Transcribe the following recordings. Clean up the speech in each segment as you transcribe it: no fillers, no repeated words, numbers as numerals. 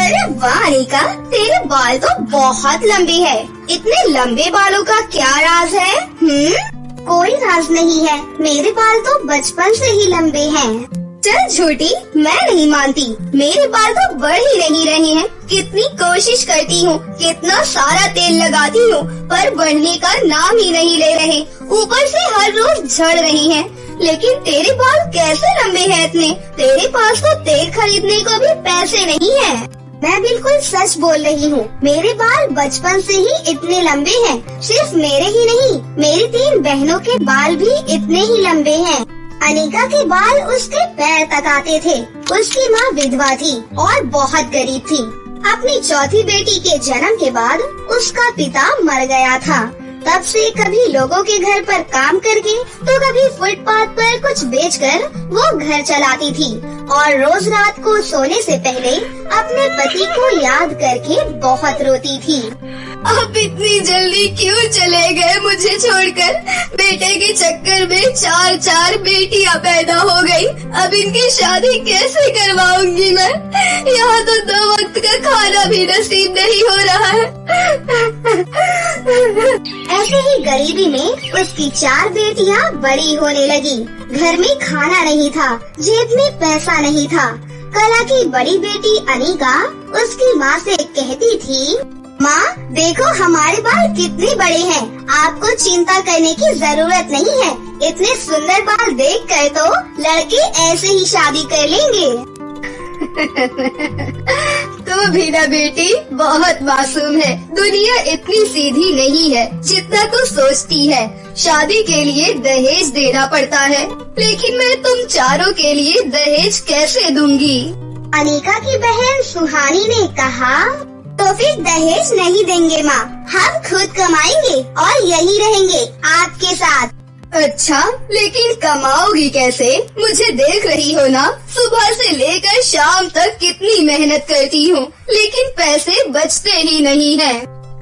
अरे वाह अनिका, तेरे बाल तो बहुत लंबे हैं। इतने लंबे बालों का क्या राज है? कोई राज नहीं है, मेरे बाल तो बचपन से ही लंबे हैं। चल झूठी, मैं नहीं मानती, मेरे बाल तो बढ़ ही नहीं रहे हैं। कितनी कोशिश करती हूँ, कितना सारा तेल लगाती हूँ, पर बढ़ने का नाम ही नहीं ले रहे। ऊपर से हर रोज झड़ रही हैं। लेकिन तेरे बाल कैसे लंबे हैं इतने? तेरे पास तो तेल खरीदने को भी पैसे नहीं है। मैं बिल्कुल सच बोल रही हूँ, मेरे बाल बचपन से ही इतने लंबे हैं। सिर्फ मेरे ही नहीं, मेरी 3 बहनों के बाल भी इतने ही लंबे हैं। अनिका के बाल उसके पैर तक आते थे। उसकी माँ विधवा थी और बहुत गरीब थी। अपनी चौथी बेटी के जन्म के बाद उसका पिता मर गया था। तब से कभी लोगों के घर पर काम करके तो कभी फुटपाथ पर कुछ बेचकर वो घर चलाती थी और रोज रात को सोने से पहले अपने पति को याद करके बहुत रोती थी। अब इतनी जल्दी क्यों चले गए मुझे छोड़कर? बेटे के चक्कर में 4 बेटियां पैदा हो गई। अब इनकी शादी कैसे करवाऊंगी मैं? यहाँ तो 2 वक्त का खाना भी नसीब नहीं हो रहा है। ऐसे ही गरीबी में उसकी 4 बेटियां बड़ी होने लगी। घर में खाना नहीं था, जेब में पैसा नहीं था। कला की बड़ी बेटी अनिका उसकी माँ से कहती थी, माँ देखो हमारे बाल कितने बड़े हैं, आपको चिंता करने की जरूरत नहीं है। इतने सुंदर बाल देखकर तो लड़के ऐसे ही शादी कर लेंगे। तो भी ना बेटी, बहुत मासूम है। दुनिया इतनी सीधी नहीं है जितना तू सोचती है। शादी के लिए दहेज देना पड़ता है, लेकिन मैं तुम चारों के लिए दहेज कैसे दूंगी? अनिका की बहन सुहानी ने कहा, तो फिर दहेज नहीं देंगे माँ, हम खुद कमाएंगे और यही रहेंगे आपके साथ। अच्छा, लेकिन कमाओगी कैसे? मुझे देख रही हो ना, सुबह से लेकर शाम तक कितनी मेहनत करती हूँ, लेकिन पैसे बचते ही नहीं हैं।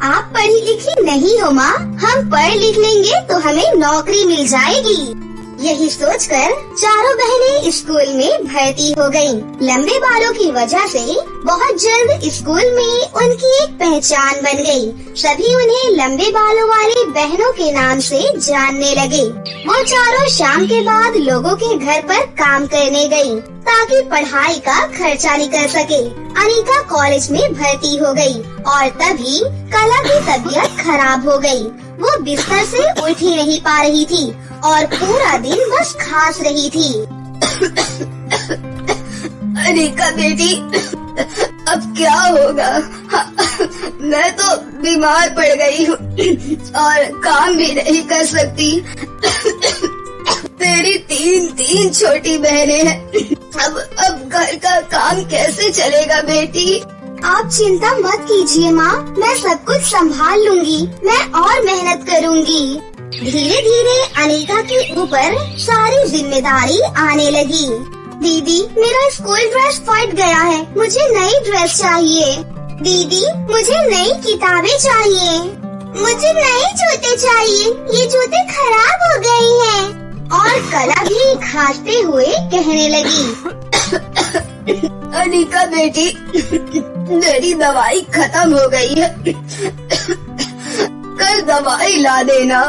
आप पढ़ी लिखी नहीं हो माँ, हम पढ़ लिख लेंगे तो हमें नौकरी मिल जाएगी। यही सोचकर चारों बहनें स्कूल में भर्ती हो गयीं। लंबे बालों की वजह से बहुत जल्द स्कूल में उनकी एक पहचान बन गई। सभी उन्हें लंबे बालों वाली बहनों के नाम से जानने लगे। वो चारों शाम के बाद लोगों के घर पर काम करने गयी ताकि पढ़ाई का खर्चा निकल सके। अनिका कॉलेज में भर्ती हो गई और तभी कला की तबीयत खराब हो गई। वो बिस्तर से उठ ही नहीं पा रही थी और पूरा दिन बस खांस रही थी। अनिका बेटी, अब क्या होगा? मैं तो बीमार पड़ गई हूँ और काम भी नहीं कर सकती। तेरी 3 छोटी बहनें हैं। अब घर का काम कैसे चलेगा बेटी? आप चिंता मत कीजिए माँ, मैं सब कुछ संभाल लूंगी। मैं और मेहनत करूंगी। धीरे धीरे अनिका के ऊपर सारी जिम्मेदारी आने लगी। दीदी, मेरा स्कूल ड्रेस फट गया है, मुझे नई ड्रेस चाहिए। दीदी, मुझे नई किताबें चाहिए। मुझे नए जूते चाहिए, ये जूते खराब हो गए हैं। और कला भी खांसते हुए कहने लगी, अनिका बेटी, मेरी दवाई खत्म हो गई है, कल दवाई ला देना।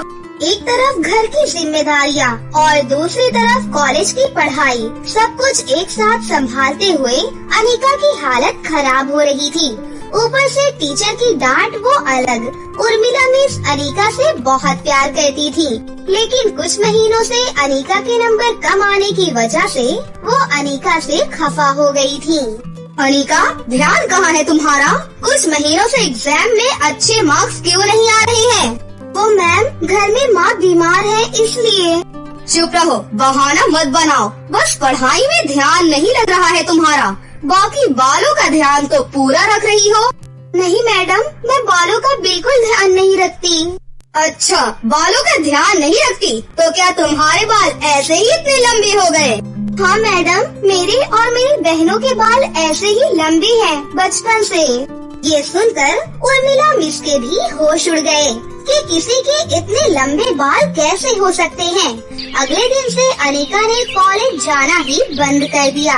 एक तरफ घर की जिम्मेदारियाँ और दूसरी तरफ कॉलेज की पढ़ाई, सब कुछ एक साथ संभालते हुए अनिका की हालत खराब हो रही थी। ऊपर से टीचर की डांट वो अलग। उर्मिला मिस अनिका से बहुत प्यार करती थी, लेकिन कुछ महीनों से अनिका के नंबर कम आने की वजह से वो अनिका से खफा हो गई थी। अनिका, ध्यान कहाँ है तुम्हारा? कुछ महीनों से एग्जाम में अच्छे मार्क्स क्यों नहीं आ रहे हैं? वो मैम, घर में माँ बीमार है इसलिए। चुप रहो, बहाना मत बनाओ। बस पढ़ाई में ध्यान नहीं लग रहा है तुम्हारा, बाकी बालों का ध्यान तो पूरा रख रही हो। नहीं मैडम, मैं बालों का बिल्कुल ध्यान नहीं रखती। अच्छा, बालों का ध्यान नहीं रखती तो क्या तुम्हारे बाल ऐसे ही इतने लंबे हो गए? हाँ मैडम, मेरे और मेरी बहनों के बाल ऐसे ही लंबे हैं बचपन से। ये सुनकर उर्मिला मिस के भी होश उड़ गए। कि किसी के इतने लंबे बाल कैसे हो सकते हैं। अगले दिन से अनिका ने कॉलेज जाना ही बंद कर दिया।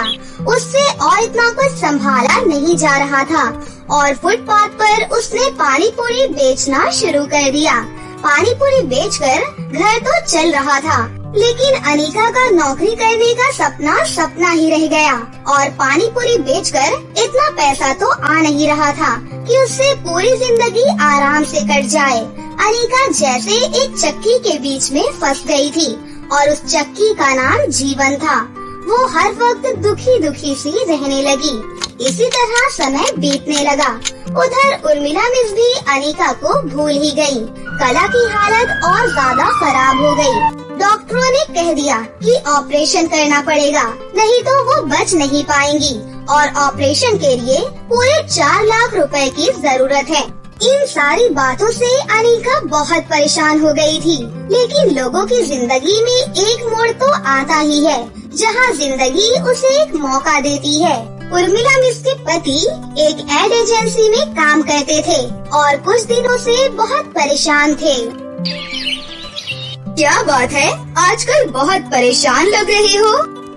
उससे और इतना कुछ संभाला नहीं जा रहा था और फुटपाथ पर उसने पानी पूरी बेचना शुरू कर दिया। पानी पूरी बेचकर घर तो चल रहा था, लेकिन अनिका का नौकरी करने का सपना सपना ही रह गया और पानी पूरी बेचकर इतना पैसा तो आ नहीं रहा था कि उससे पूरी जिंदगी आराम से कट जाए। अनिका जैसे एक चक्की के बीच में फंस गई थी और उस चक्की का नाम जीवन था। वो हर वक्त दुखी दुखी सी रहने लगी। इसी तरह समय बीतने लगा। उधर उर्मिला मिस भी अनिका को भूल ही गई। कला की हालत और ज्यादा खराब हो गई। डॉक्टरों ने कह दिया कि ऑपरेशन करना पड़ेगा, नहीं तो वो बच नहीं पाएंगी और ऑपरेशन के लिए पूरे 4 लाख रुपए की जरूरत है। इन सारी बातों से अनिका बहुत परेशान हो गई थी, लेकिन लोगों की जिंदगी में एक मोड़ तो आता ही है जहां जिंदगी उसे एक मौका देती है। उर्मिला मिस के पति एक एड एजेंसी में काम करते थे और कुछ दिनों से बहुत परेशान थे। क्या बात है, आजकल बहुत परेशान लग रहे हो?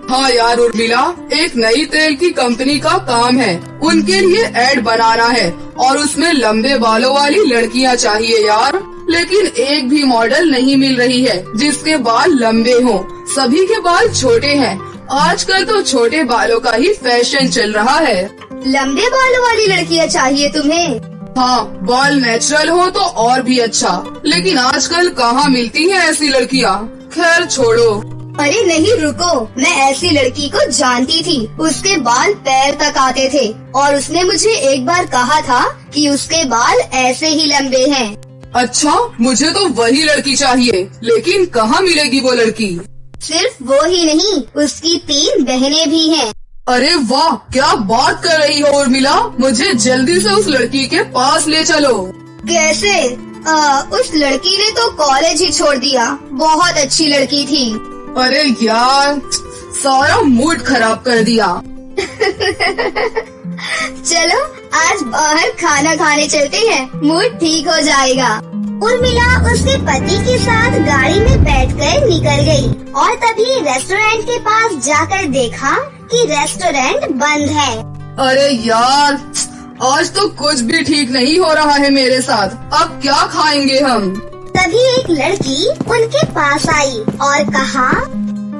हाँ यार उर्मिला, एक नई तेल की कंपनी का काम है। उनके लिए एड बनाना है और उसमें लंबे बालों वाली लड़कियाँ चाहिए यार। लेकिन एक भी मॉडल नहीं मिल रही है जिसके बाल लंबे हों। सभी के बाल छोटे हैं। आजकल तो छोटे बालों का ही फैशन चल रहा है। लंबे बालों वाली लड़कियाँ चाहिए तुम्हें? हाँ, बाल नेचुरल हो तो और भी अच्छा, लेकिन आजकल कहाँ मिलती हैं ऐसी लड़कियाँ। खैर छोड़ो। अरे नहीं रुको, मैं ऐसी लड़की को जानती थी। उसके बाल पैर तक आते थे और उसने मुझे एक बार कहा था कि उसके बाल ऐसे ही लंबे हैं। अच्छा, मुझे तो वही लड़की चाहिए, लेकिन कहाँ मिलेगी वो लड़की? सिर्फ वो ही नहीं, उसकी 3 बहनें भी हैं। अरे वाह, क्या बात कर रही हो उर्मिला, मुझे जल्दी से उस लड़की के पास ले चलो। कैसे? उस लड़की ने तो कॉलेज ही छोड़ दिया। बहुत अच्छी लड़की थी। अरे यार, सारा मूड खराब कर दिया। चलो आज बाहर खाना खाने चलते हैं, मूड ठीक हो जाएगा। उर्मिला उसके पति के साथ गाड़ी में बैठकर निकल गई और तभी रेस्टोरेंट के पास जाकर देखा कि रेस्टोरेंट बंद है। अरे यार, आज तो कुछ भी ठीक नहीं हो रहा है मेरे साथ। अब क्या खाएंगे हम? तभी एक लड़की उनके पास आई और कहा,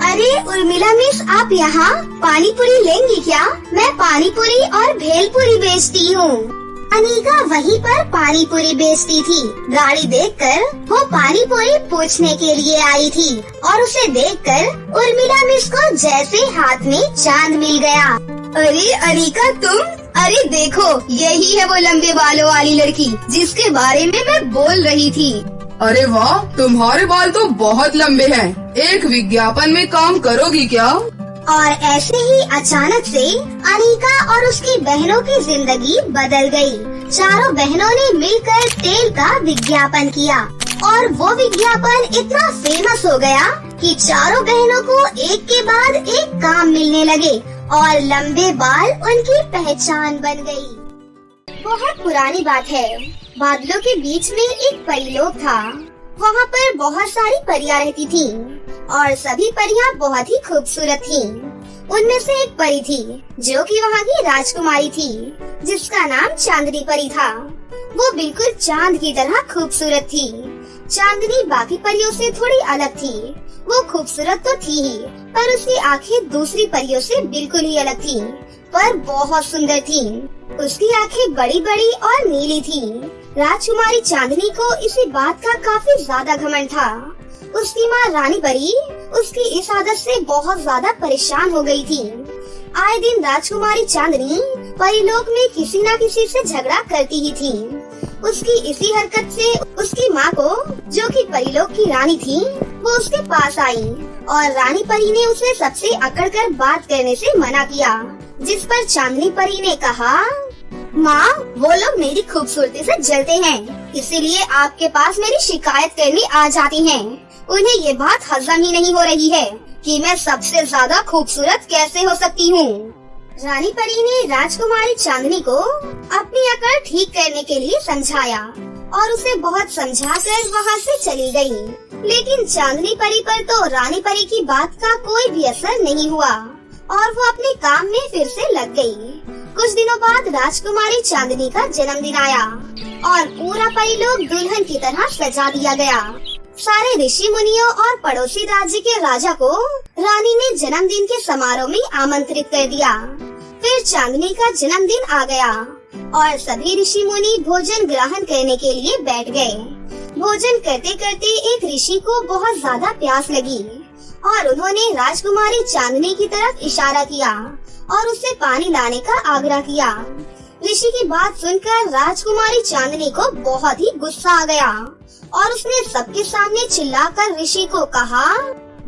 अरे उर्मिला मिस, आप यहाँ पानी पूरी लेंगी क्या? मैं पानी पूरी और भेलपूरी बेचती हूँ। अनिका वहीं पर पानी पूरी बेचती थी। गाड़ी देखकर वो पानी पूरी पूछने के लिए आई थी और उसे देखकर उर्मिला मिस को जैसे हाथ में चांद मिल गया। अरे अनिका तुम, अरे देखो यही है वो लंबे बालों वाली लड़की जिसके बारे में मैं बोल रही थी। अरे वाह, तुम्हारे बाल तो बहुत लंबे हैं। एक विज्ञापन में काम करोगी क्या? और ऐसे ही अचानक से अनिका और उसकी बहनों की जिंदगी बदल गई। चारों बहनों ने मिलकर तेल का विज्ञापन किया और वो विज्ञापन इतना फेमस हो गया कि चारों बहनों को एक के बाद एक काम मिलने लगे और लंबे बाल उनकी पहचान बन गई। बहुत पुरानी बात है। बादलों के बीच में एक परीलोक था। वहाँ पर बहुत सारी परियां रहती थीं और सभी परियां बहुत ही खूबसूरत थीं। उनमें से एक परी थी जो कि वहाँ की राजकुमारी थी, जिसका नाम चांदनी परी था। वो बिल्कुल चांद की तरह खूबसूरत थी। चांदनी बाकी परियों से थोड़ी अलग थी। वो खूबसूरत तो थी ही, पर उसकी आंखें दूसरी परियों से बिल्कुल ही अलग थीं, पर बहुत सुंदर थीं। उसकी आंखें बड़ी बड़ी और नीली थीं। राजकुमारी चांदनी को इसी बात का काफी ज्यादा घमंड था। उसकी माँ रानी परी उसकी इस आदत से बहुत ज्यादा परेशान हो गई थी। आए दिन राजकुमारी चांदनी परीलोक में किसी न किसी से झगड़ा करती ही थी। उसकी इसी हरकत से उसकी माँ को, जो कि परीलोक की रानी थी, वो उसके पास आई और रानी परी ने उसे सबसे अकड़कर बात करने से मना किया। जिस पर चांदनी परी ने कहा, माँ, वो लोग मेरी खूबसूरती से जलते हैं, इसीलिए आपके पास मेरी शिकायत करने आ जाती हैं। उन्हें ये बात हजम ही नहीं हो रही है कि मैं सबसे ज्यादा खूबसूरत कैसे हो सकती हूँ। रानी परी ने राजकुमारी चांदनी को अपनी अकड़ ठीक करने के लिए समझाया। और उसे बहुत समझाकर वहाँ से चली गई। लेकिन चांदनी परी पर तो रानी परी की बात का कोई भी असर नहीं हुआ और वो अपने काम में फिर से लग गई। कुछ दिनों बाद राजकुमारी चांदनी का जन्मदिन आया और पूरा परीलोक दुल्हन की तरह सजा दिया गया। सारे ऋषि मुनियों और पड़ोसी राज्य के राजा को रानी ने जन्मदिन के समारोह में आमंत्रित कर दिया। फिर चांदनी का जन्मदिन आ गया और सभी ऋषि मुनि भोजन ग्रहण करने के लिए बैठ गए। भोजन करते करते एक ऋषि को बहुत ज्यादा प्यास लगी और उन्होंने राजकुमारी चांदनी की तरफ इशारा किया और उससे पानी लाने का आग्रह किया। ऋषि की बात सुनकर राजकुमारी चांदनी को बहुत ही गुस्सा आ गया और उसने सबके सामने चिल्लाकर ऋषि को कहा,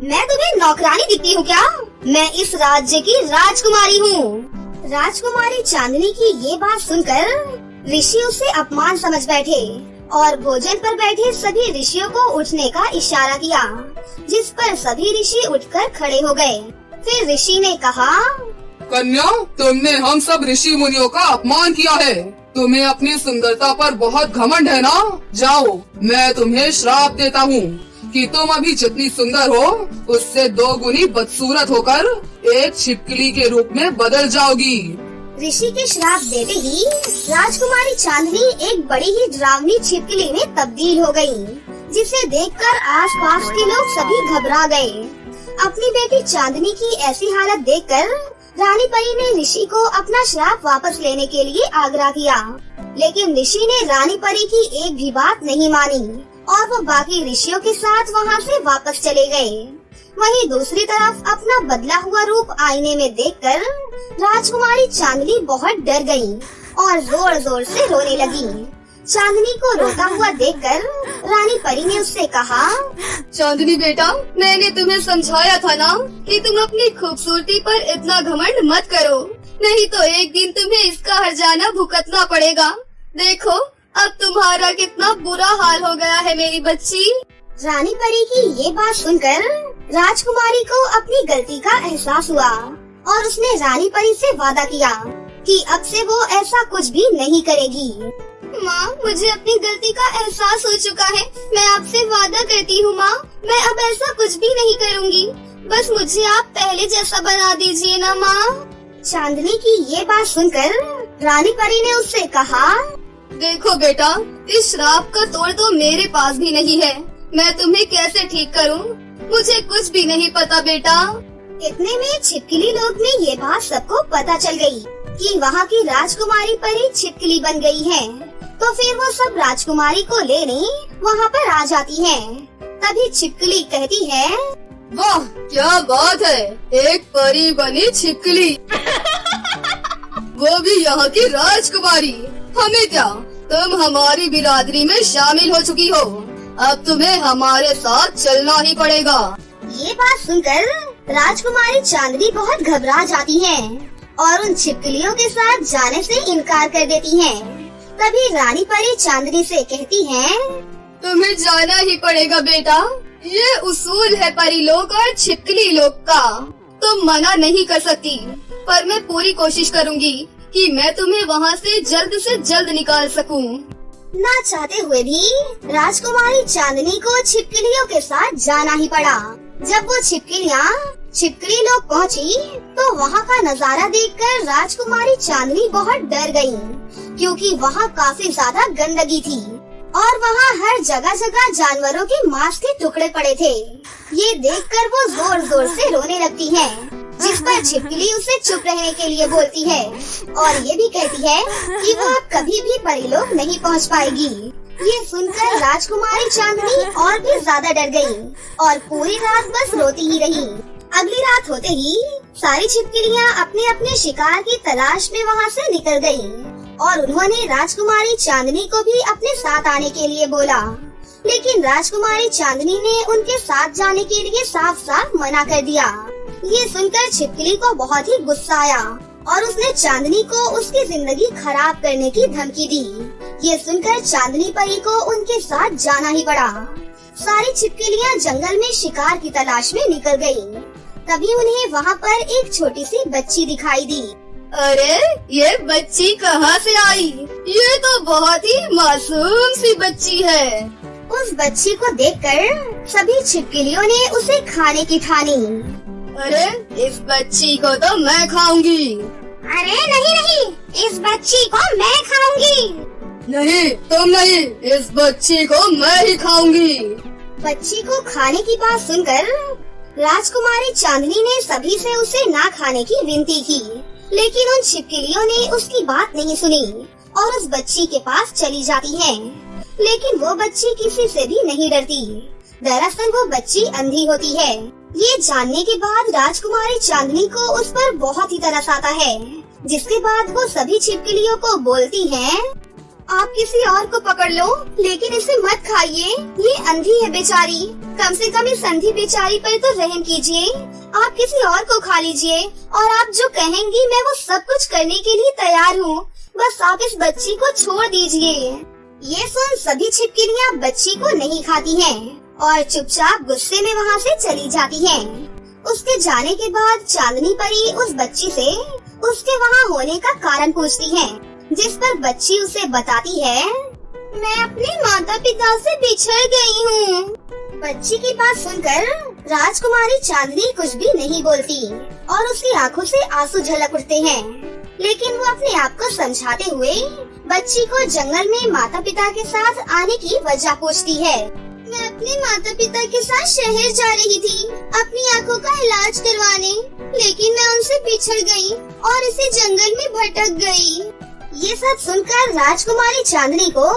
मैं तुम्हें नौकरानी दिखती हूँ क्या? मैं इस राज्य की राजकुमारी हूँ। राजकुमारी चांदनी की ये बात सुनकर ऋषि उसे अपमान समझ बैठे और भोजन पर बैठे सभी ऋषियों को उठने का इशारा किया, जिस पर सभी ऋषि उठकर खड़े हो गए। फिर ऋषि ने कहा, कन्या, तुमने हम सब ऋषि मुनियों का अपमान किया है। तुम्हें अपनी सुंदरता पर बहुत घमंड है ना? जाओ, मैं तुम्हें श्राप देता हूँ कि तुम अभी जितनी सुंदर हो उससे 2 गुनी बदसूरत होकर एक छिपकली के रूप में बदल जाओगी। ऋषि के श्राप देते ही राजकुमारी चांदनी एक बड़ी ही डरावनी छिपकली में तब्दील हो गई, जिसे देखकर आसपास के लोग सभी घबरा गए। अपनी बेटी चांदनी की ऐसी हालत देखकर रानी परी ने ऋषि को अपना श्राप वापस लेने के लिए आग्रह किया, लेकिन ऋषि ने रानी परी की एक भी बात नहीं मानी और वो बाकी ऋषियों के साथ वहाँ से वापस चले गए। वहीं दूसरी तरफ अपना बदला हुआ रूप आईने में देखकर राजकुमारी चांदनी बहुत डर गई और जोर जोर से रोने लगी। चांदनी को रोता हुआ देखकर रानी परी ने उससे कहा, चांदनी बेटा, मैंने तुम्हें समझाया था ना कि तुम अपनी खूबसूरती पर इतना घमंड मत करो, नहीं तो एक दिन तुम्हें इसका हर्जाना भुगतना पड़ेगा। देखो अब तुम्हारा कितना बुरा हाल हो गया है मेरी बच्ची। रानी परी की ये बात सुनकर राजकुमारी को अपनी गलती का एहसास हुआ और उसने रानी परी से वादा किया कि अब से वो ऐसा कुछ भी नहीं करेगी। माँ, मुझे अपनी गलती का एहसास हो चुका है। मैं आपसे वादा करती हूँ माँ, मैं अब ऐसा कुछ भी नहीं करूँगी। बस मुझे आप पहले जैसा बना दीजिए ना माँ। चांदनी की ये बात सुनकर रानी परी ने उससे कहा, देखो बेटा, इस श्राप का तोड़ तो मेरे पास भी नहीं है। मैं तुम्हें कैसे ठीक करूँ, मुझे कुछ भी नहीं पता बेटा। इतने में छिपकली लोग में ये बात सबको पता चल गई कि वहाँ की राजकुमारी परी छिपकली बन गई है। तो फिर वो सब राजकुमारी को लेने वहाँ पर आ जाती हैं। तभी छिपकली कहती है, वाह क्या बात है, एक परी बनी छिपकली, वो भी यहाँ की राजकुमारी। हमें क्या, तुम हमारी बिरादरी में शामिल हो चुकी हो, अब तुम्हें हमारे साथ चलना ही पड़ेगा। ये बात सुनकर राजकुमारी चांदनी बहुत घबरा जाती है और उन छिपकलियों के साथ जाने से इनकार कर देती है। तभी रानी परी चांदनी से कहती है, तुम्हें जाना ही पड़ेगा बेटा, ये उसूल है परी लोग और छिपकली लोग का, तुम मना नहीं कर सकती। पर मैं पूरी कोशिश करूँगी कि मैं तुम्हें वहाँ से जल्द निकाल सकूं। ना चाहते हुए भी राजकुमारी चांदनी को छिपकलियों के साथ जाना ही पड़ा। जब वो छिपकली लोग पहुँची तो वहाँ का नजारा देखकर राजकुमारी चांदनी बहुत डर गई, क्योंकि वहाँ काफी ज्यादा गंदगी थी और वहाँ हर जगह जगह जानवरों के मांस के टुकड़े पड़े थे। ये देखकर वो जोर जोर से रोने लगती है, जिस पर छिपकली उसे चुप रहने के लिए बोलती है और ये भी कहती है कि वो अब कभी भी परीलोक नहीं पहुंच पाएगी। ये सुनकर राजकुमारी चांदनी और भी ज्यादा डर गई और पूरी रात बस रोती ही रही। अगली रात होते ही सारी छिपकलियाँ अपने अपने शिकार की तलाश में वहाँ से निकल गयी और उन्होंने राजकुमारी चांदनी को भी अपने साथ आने के लिए बोला, लेकिन राजकुमारी चांदनी ने उनके साथ जाने के लिए साफ साफ मना कर दिया। ये सुनकर छिपकली को बहुत ही गुस्सा आया और उसने चांदनी को उसकी जिंदगी खराब करने की धमकी दी। ये सुनकर चांदनी परी को उनके साथ जाना ही पड़ा। सारी छिपकलियाँ जंगल में शिकार की तलाश में निकल गयी। तभी उन्हें वहाँ पर एक छोटी सी बच्ची दिखाई दी। अरे ये बच्ची कहाँ से आई? ये तो बहुत ही मासूम सी बच्ची है। उस बच्ची को देखकर सभी छिपकलियों ने उसे खाने की ठानी। अरे इस बच्ची को तो मैं खाऊंगी। अरे नहीं नहीं, इस बच्ची को मैं खाऊंगी। नहीं तुम नहीं, इस बच्ची को मैं ही खाऊंगी। बच्ची को खाने की बात सुनकर राजकुमारी चांदनी ने सभी से उसे ना खाने की विनती की, लेकिन उन छिपकलियों ने उसकी बात नहीं सुनी और उस बच्ची के पास चली जाती हैं। लेकिन वो बच्ची किसी से भी नहीं डरती। दरअसल वो बच्ची अंधी होती है। ये जानने के बाद राजकुमारी चांदनी को उस पर बहुत ही तरस आता है, जिसके बाद वो सभी छिपकलियों को बोलती है, आप किसी और को पकड़ लो, लेकिन इसे मत खाइए, ये अंधी है बेचारी। कम से कम इस अंधी बेचारी पर तो रहम कीजिए। आप किसी और को खा लीजिए और आप जो कहेंगी मैं वो सब कुछ करने के लिए तैयार हूँ। बस आप इस बच्ची को छोड़ दीजिए। ये सुन सभी छिपकलियाँ बच्ची को नहीं खाती हैं और चुपचाप गुस्से में वहाँ से चली जाती हैं। उसके जाने के बाद चांदनी परी उस बच्ची से उसके वहाँ होने का कारण पूछती है, जिस पर बच्ची उसे बताती है, मैं अपने माता पिता से बिछड़ गई हूँ। बच्ची की बात सुनकर राजकुमारी चांदनी कुछ भी नहीं बोलती और उसकी आंखों से आंसू झलक उठते हैं। लेकिन वो अपने आप को समझाते हुए बच्ची को जंगल में माता पिता के साथ आने की वजह पूछती है। मैं अपने माता पिता के साथ शहर जा रही थी अपनी आंखों का इलाज करवाने, लेकिन मैं उनसे बिछड़ गई और इसे जंगल में भटक गई। ये सब सुनकर राजकुमारी चांदनी को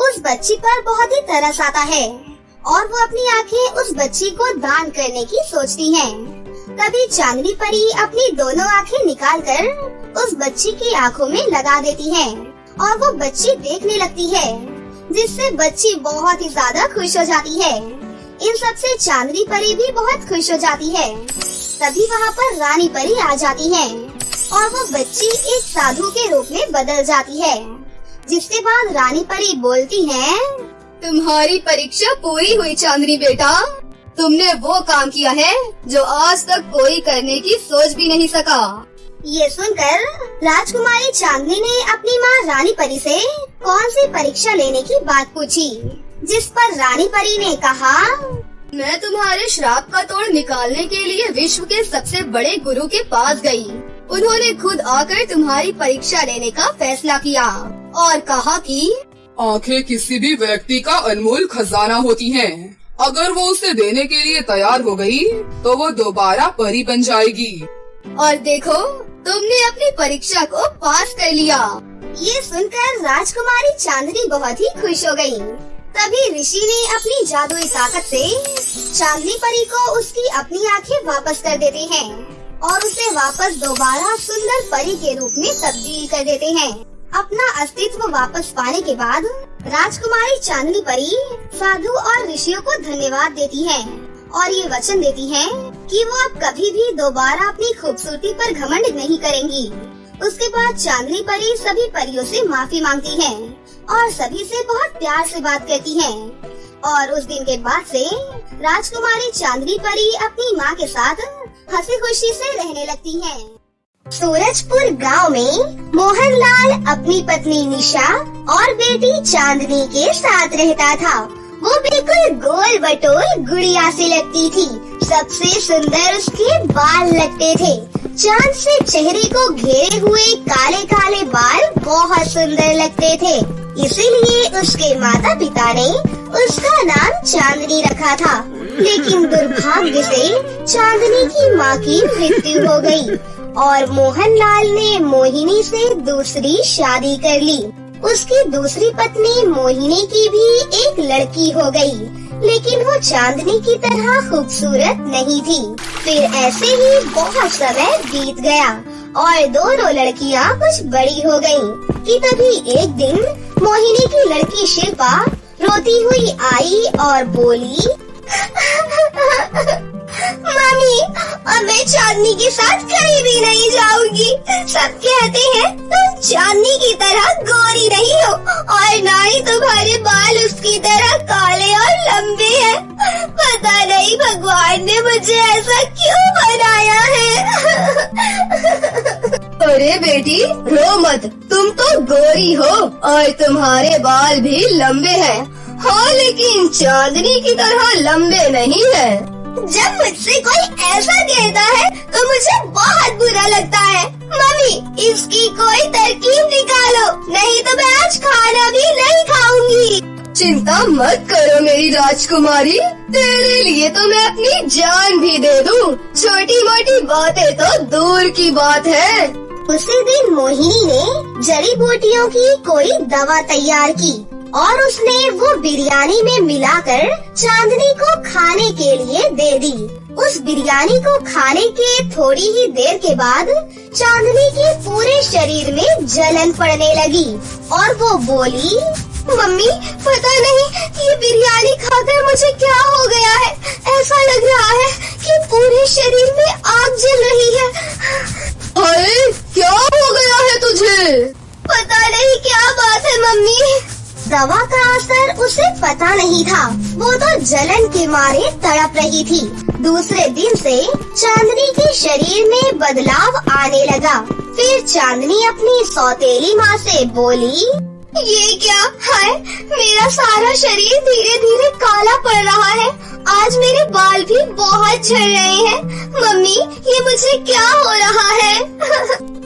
उस बच्ची पर बहुत ही तरस आता है और वो अपनी आंखें उस बच्ची को दान करने की सोचती हैं। तभी चांदनी परी अपनी दोनों आंखें निकालकर उस बच्ची की आंखों में लगा देती है और वो बच्ची देखने लगती है, जिससे बच्ची बहुत ही ज्यादा खुश हो जाती है। इन सब से चांदनी परी भी बहुत खुश हो जाती है। तभी वहाँ पर रानी परी आ जाती है और वो बच्ची एक साधु के रूप में बदल जाती है, जिसके बाद रानी परी बोलती है, तुम्हारी परीक्षा पूरी हुई चांदनी बेटा। तुमने वो काम किया है जो आज तक कोई करने की सोच भी नहीं सका। ये सुनकर राजकुमारी चांदनी ने अपनी माँ रानी परी से कौन सी परीक्षा लेने की बात पूछी, जिस पर रानी परी ने कहा, मैं तुम्हारे श्राप का तोड़ निकालने के लिए विश्व के सबसे बड़े गुरु के पास गई। उन्होंने खुद आकर तुम्हारी परीक्षा लेने का फैसला किया और कहा कि आंखें किसी भी व्यक्ति का अनमोल खजाना होती हैं। अगर वो उसे देने के लिए तैयार हो गई, तो वो दोबारा परी बन जाएगी। और देखो तुमने अपनी परीक्षा को पास कर लिया। ये सुनकर राजकुमारी चांदनी बहुत ही खुश हो गई। तभी ऋषि ने अपनी जादुई ताकत से चांदनी परी को उसकी अपनी आंखें वापस कर देते हैं और उसे वापस दोबारा सुंदर परी के रूप में तब्दील कर देते हैं। अपना अस्तित्व वापस पाने के बाद राजकुमारी चांदनी परी साधु और ऋषियों को धन्यवाद देती है और ये वचन देती है कि वो अब कभी भी दोबारा अपनी खूबसूरती पर घमंड नहीं करेंगी। उसके बाद चांदनी परी सभी परियों से माफी मांगती है और सभी से बहुत प्यार से बात करती है और उस दिन के बाद से राजकुमारी चांदनी परी अपनी माँ के साथ हंसी खुशी से रहने लगती है। सूरजपुर गांव में मोहनलाल अपनी पत्नी निशा और बेटी चांदनी के साथ रहता था। वो बिल्कुल गोल बटोल गुड़िया सी लगती थी। सबसे सुंदर उसके बाल लगते थे। चांद से चेहरे को घेरे हुए काले काले बाल बहुत सुंदर लगते थे। इसीलिए उसके माता पिता ने उसका नाम चांदनी रखा था। लेकिन दुर्भाग्य से चांदनी की माँ की मृत्यु हो गई और मोहनलाल ने मोहिनी से दूसरी शादी कर ली। उसकी दूसरी पत्नी मोहिनी की भी एक लड़की हो गई, लेकिन वो चांदनी की तरह खूबसूरत नहीं थी। फिर ऐसे ही बहुत समय बीत गया और दोनों लड़कियां कुछ बड़ी हो गयीं कि तभी एक दिन मोहिनी की लड़की शिल्पा रोती हुई आई और बोली, मम्मी, अब मैं चांदनी के साथ कहीं भी नहीं जाऊंगी। सब कहते हैं तुम चांदनी की तरह गोरी नहीं हो और ना ही तुम्हारे बाल उसकी तरह काले और लंबे हैं। पता नहीं भगवान ने मुझे ऐसा क्यों बनाया है। अरे बेटी रो मत, तुम तो गोरी हो और तुम्हारे बाल भी लंबे हैं। हाँ लेकिन चांदनी की तरह लंबे नहीं है। जब मुझसे कोई ऐसा कहता है तो मुझे बहुत बुरा लगता है। मम्मी इसकी कोई तरकीब निकालो, नहीं तो मैं आज खाना भी नहीं खाऊंगी। चिंता मत करो मेरी राजकुमारी, तेरे लिए तो मैं अपनी जान भी दे दूं। छोटी मोटी बातें तो दूर की बात है। उसी दिन मोहिनी ने जड़ी बूटियों की कोई दवा तैयार की और उसने वो बिरयानी में मिलाकर चांदनी को खाने के लिए दे दी। उस बिरयानी को खाने के थोड़ी ही देर के बाद चांदनी के पूरे शरीर में जलन पड़ने लगी और वो बोली, मम्मी पता नहीं ये बिरयानी खाकर मुझे क्या हो गया है। ऐसा लग रहा है कि पूरे शरीर में आग जल रही है। अरे क्या हो गया है तुझे? पता नहीं क्या बात है मम्मी। दवा का असर उसे पता नहीं था, वो तो जलन के मारे तड़प रही थी। दूसरे दिन से चांदनी के शरीर में बदलाव आने लगा। फिर चांदनी अपनी सौतेली माँ से बोली, ये क्या है? मेरा सारा शरीर धीरे धीरे काला पड़ रहा है। आज मेरे बाल भी बहुत झड़ रहे हैं। मम्मी ये मुझे क्या हो रहा है?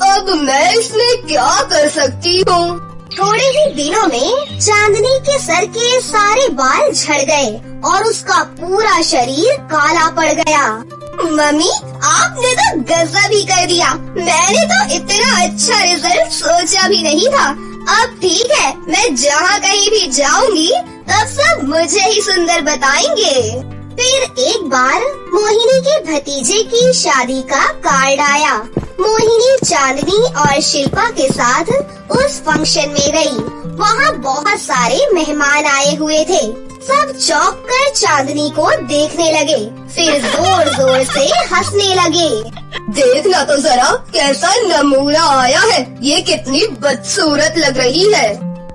अब मैं इसमें क्या कर सकती हूँ? थोड़े ही दिनों में चांदनी के सर के सारे बाल झड़ गए और उसका पूरा शरीर काला पड़ गया। मम्मी आपने तो गजब ही कर दिया। मैंने तो इतना अच्छा रिजल्ट सोचा भी नहीं था। अब ठीक है, मैं जहाँ कहीं भी जाऊंगी तब सब मुझे ही सुंदर बताएंगे। फिर एक बार मोहिनी के भतीजे की शादी का कार्ड आया। मोहिनी चांदनी और शिल्पा के साथ उस फंक्शन में गई। वहाँ बहुत सारे मेहमान आए हुए थे। सब चौंक कर चांदनी को देखने लगे, फिर जोर जोर से हंसने लगे। देखना तो जरा कैसा नमूना आया है, ये कितनी बदसूरत लग रही है।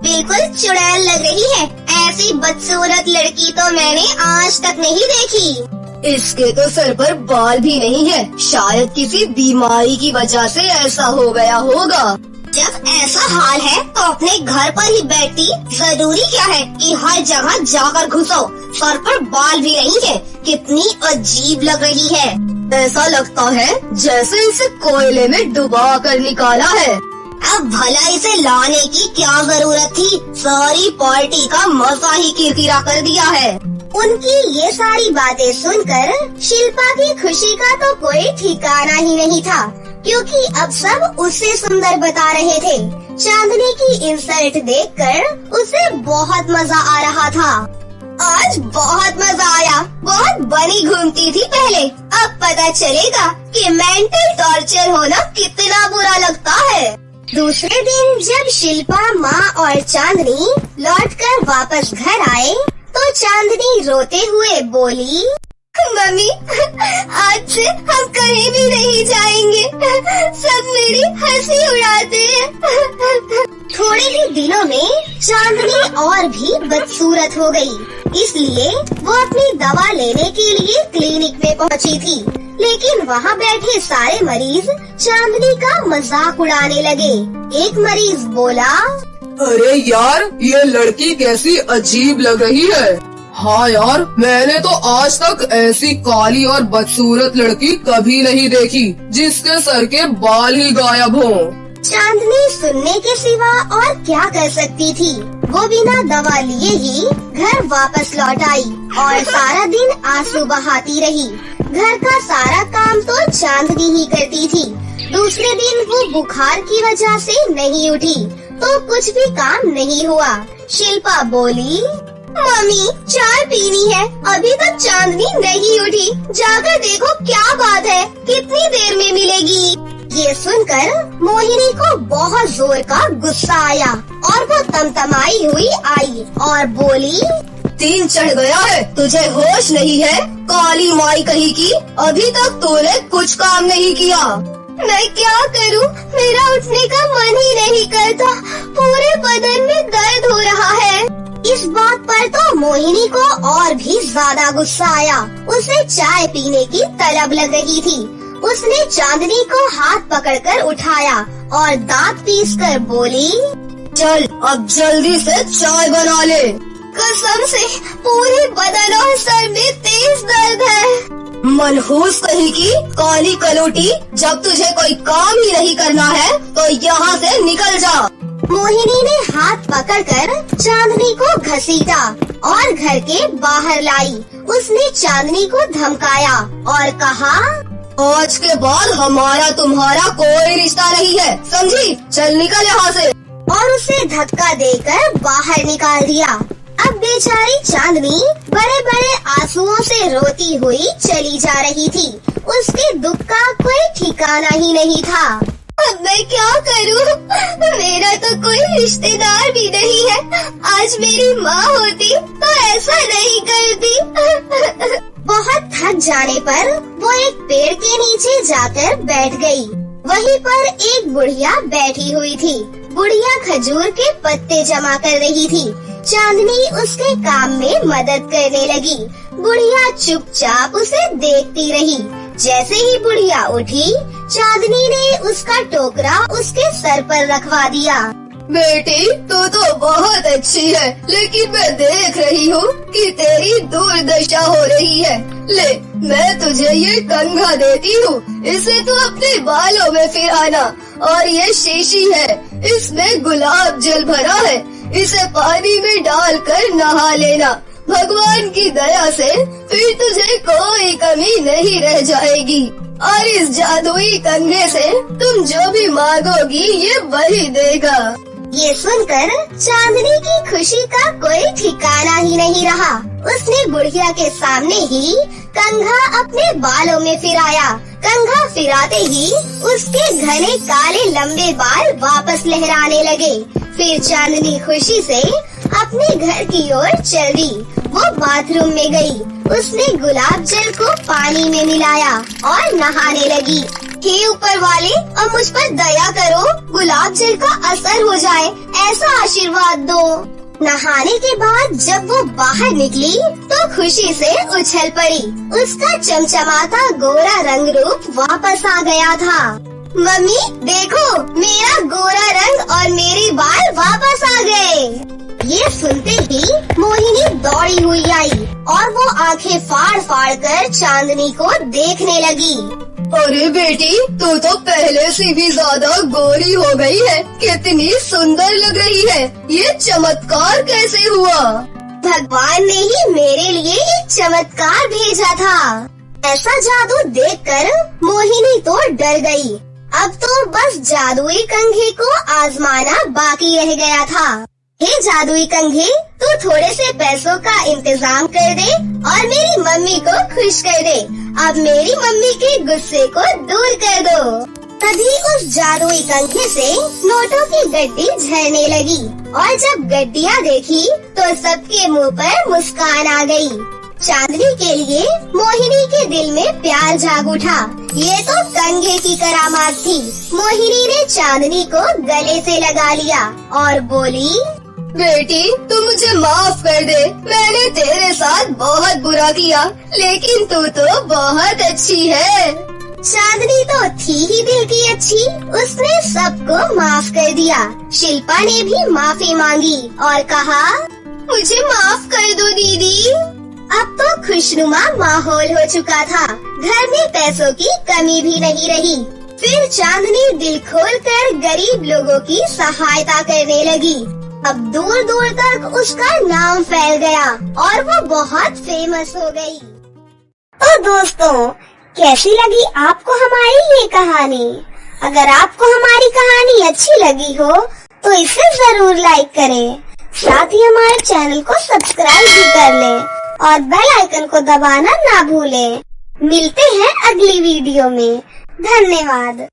बिल्कुल चुड़ैल लग रही है। ऐसी बदसूरत लड़की तो मैंने आज तक नहीं देखी। इसके तो सर पर बाल भी नहीं है, शायद किसी बीमारी की वजह से ऐसा हो गया होगा। जब ऐसा हाल है तो अपने घर पर ही बैठती। जरूरी क्या है कि हर जगह जाकर घुसो। सर पर बाल भी नहीं है, कितनी अजीब लग रही है। ऐसा लगता है जैसे इसे कोयले में डुबा कर निकाला है। अब भला इसे लाने की क्या जरूरत थी? सारी पार्टी का मजा ही किरकिरा कर दिया है। उनकी ये सारी बातें सुनकर शिल्पा की खुशी का तो कोई ठिकाना ही नहीं था, क्योंकि अब सब उससे सुंदर बता रहे थे। चांदनी की इंसल्ट देखकर उसे बहुत मजा आ रहा था। आज बहुत मजा आया। बहुत बनी घूमती थी पहले, अब पता चलेगा कि मेंटल टॉर्चर होना कितना बुरा लगता है। दूसरे दिन जब शिल्पा, माँ और चांदनी लौटकर वापस घर आए तो चांदनी रोते हुए बोली, मम्मी आज से हम कहीं भी नहीं जाएंगे। सब मेरी हंसी उड़ाते हैं। थोड़े ही दिनों में चांदनी और भी बदसूरत हो गई। इसलिए वो अपनी दवा लेने के लिए क्लिनिक में पहुंची थी। लेकिन वहाँ बैठे सारे मरीज चांदनी का मजाक उड़ाने लगे। एक मरीज बोला, अरे यार ये लड़की कैसी अजीब लग रही है। हाँ यार, मैंने तो आज तक ऐसी काली और बदसूरत लड़की कभी नहीं देखी जिसके सर के बाल ही गायब हो। चांदनी सुनने के सिवा और क्या कर सकती थी। वो बिना दवा लिए ही घर वापस लौट आई और सारा दिन आंसू बहाती रही। घर का सारा काम तो चांदनी ही करती थी। दूसरे दिन वो बुखार की वजह से नहीं उठी तो कुछ भी काम नहीं हुआ। शिल्पा बोली, मम्मी चाय पीनी है। अभी तक चांदनी नहीं उठी, जाकर देखो क्या बात है, कितनी देर में मिलेगी। ये सुनकर मोहिनी को बहुत जोर का गुस्सा आया और वो तमतमाई हुई आई और बोली, दिन चढ़ गया है, तुझे होश नहीं है? काली माई कहीं की, अभी तक तूने कुछ काम नहीं किया। मैं क्या करूं? मेरा उठने का मन ही नहीं करता। पूरे बदन में दर्द हो रहा है। इस बात पर तो मोहिनी को और भी ज्यादा गुस्सा आया। उसे चाय पीने की तलब लग रही थी। उसने चांदनी को हाथ पकड़कर उठाया और दांत पीसकर बोली, चल अब जल्दी से चाय बना ले। कसम से पूरे बदन और सर में तेज दर्द है। मनहूस कहीं की काली कलोटी, जब तुझे कोई काम ही नहीं करना है तो यहाँ से निकल जा। मोहिनी ने हाथ पकड़कर चांदनी को घसीटा और घर के बाहर लाई। उसने चांदनी को धमकाया और कहा, आज के बाद हमारा तुम्हारा कोई रिश्ता नहीं है, समझी? चल निकल यहाँ से। और उसे धक्का देकर बाहर निकाल दिया। अब बेचारी चांदनी बड़े बड़े आंसुओं से रोती हुई चली जा रही थी। उसके दुख का कोई ठिकाना ही नहीं था। अब मैं क्या करूं? मेरा तो कोई रिश्तेदार भी नहीं है। आज मेरी माँ होती तो ऐसा नहीं करती। बहुत थक जाने पर वो एक पेड़ के नीचे जाकर बैठ गई। वहीं पर एक बुढ़िया बैठी हुई थी। बुढ़िया खजूर के पत्ते जमा कर रही थी। चांदनी उसके काम में मदद करने लगी। बुढ़िया चुपचाप उसे देखती रही। जैसे ही बुढ़िया उठी, चांदनी ने उसका टोकरा उसके सर पर रखवा दिया। बेटी तू तो बहुत अच्छी है, लेकिन मैं देख रही हूँ कि तेरी दुर्दशा हो रही है। ले मैं तुझे ये कंघा देती हूँ, इसे तू अपने बालों में फिराना। और ये शीशी है, इसमें गुलाब जल भरा है, इसे पानी में डालकर नहा लेना। भगवान की दया से फिर तुझे कोई कमी नहीं रह जाएगी। और इस जादुई कंघे से तुम जो भी मांगोगी ये वही देगा। ये सुनकर चांदनी की खुशी का कोई ठिकाना ही नहीं रहा। उसने बुढ़िया के सामने ही कंघा अपने बालों में फिराया। कंघा फिराते ही उसके घने काले लंबे बाल वापस लहराने लगे। फिर चांदनी खुशी से अपने घर की ओर चल दी। वो बाथरूम में गई। उसने गुलाब जल को पानी में मिलाया और नहाने लगी। हे ऊपर वाले, अब मुझ पर दया करो, गुलाब जल का असर हो जाए, ऐसा आशीर्वाद दो। नहाने के बाद जब वो बाहर निकली तो खुशी से उछल पड़ी। उसका चमचमाता गोरा रंग रूप वापस आ गया था। मम्मी देखो, मेरा गोरा रंग और मेरे बाल वापस आ गए। ये सुनते ही मोहिनी दौड़ी हुई आई और वो आंखें फाड़ फाड़ कर चांदनी को देखने लगी। अरे बेटी तू तो पहले से भी ज्यादा गोरी हो गई है, कितनी सुंदर लग रही है। ये चमत्कार कैसे हुआ? भगवान ने ही मेरे लिए एक चमत्कार भेजा था। ऐसा जादू देखकर मोहिनी तो डर गई। अब तो बस जादुई कंघे को आजमाना बाकी रह गया था। हे जादुई कंघे, तू थोड़े से पैसों का इंतजाम कर दे और मेरी मम्मी को खुश कर दे। अब मेरी मम्मी के गुस्से को दूर कर दो। तभी उस जादुई कंघे से नोटों की गड्डी झरने लगी और जब गड्डियाँ देखी तो सबके मुंह पर मुस्कान आ गई। चांदनी के लिए मोहिनी के दिल में प्यार जाग उठा। ये तो कंघे की करामात थी। मोहिनी ने चांदनी को गले से लगा लिया और बोली, बेटी तू मुझे माफ कर दे, मैंने तेरे साथ बहुत बुरा किया, लेकिन तू तो बहुत अच्छी है। चांदनी तो थी ही दिल की अच्छी। उसने सबको माफ कर दिया। शिल्पा ने भी माफी मांगी और कहा, मुझे माफ कर दो दीदी। अब तो खुशनुमा माहौल हो चुका था। घर में पैसों की कमी भी नहीं रही। फिर चांदनी दिल खोलकर गरीब लोगों की सहायता करने लगी। अब दूर दूर तक उसका नाम फैल गया और वो बहुत फेमस हो गई। तो दोस्तों, कैसी लगी आपको हमारी ये कहानी? अगर आपको हमारी कहानी अच्छी लगी हो तो इसे जरूर लाइक करें। साथ ही हमारे चैनल को सब्सक्राइब भी कर लें और बेल आइकन को दबाना ना भूलें। मिलते हैं अगली वीडियो में। धन्यवाद।